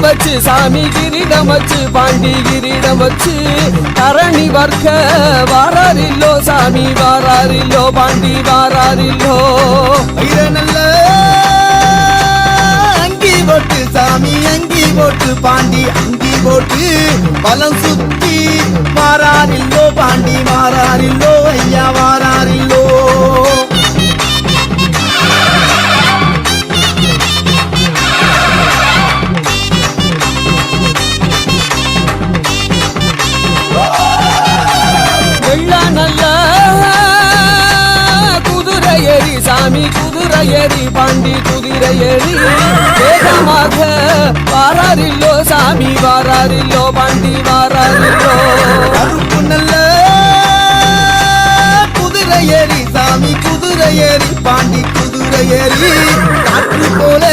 வச்சு சாமி கிரீடம் வச்சு பாண்டி கிரீடம் வச்சு தரணி வர்க்க வாராரில்லோ சாமி வாராரில்லோ பாண்டி வாராரில்லோ நல்ல அங்கி போட்டு சாமி அங்கி போட்டு பாண்டி அங்கி போட்டு பலம் சுத்தி வாராரில்லோ பாண்டி வாராரில்லோ ஐயா வாராரில்லோ சாமி குதிரை ஏறி பாண்டி குதிரை ஏறி வேகமாக வாராரில்லோ சாமி வாராரில்லோ பாண்டி வாராரில்லோ கருப்பு நல்ல குதிரை ஏறி சாமி குதிரை ஏறி பாண்டி குதிரை ஏறி காற்று போல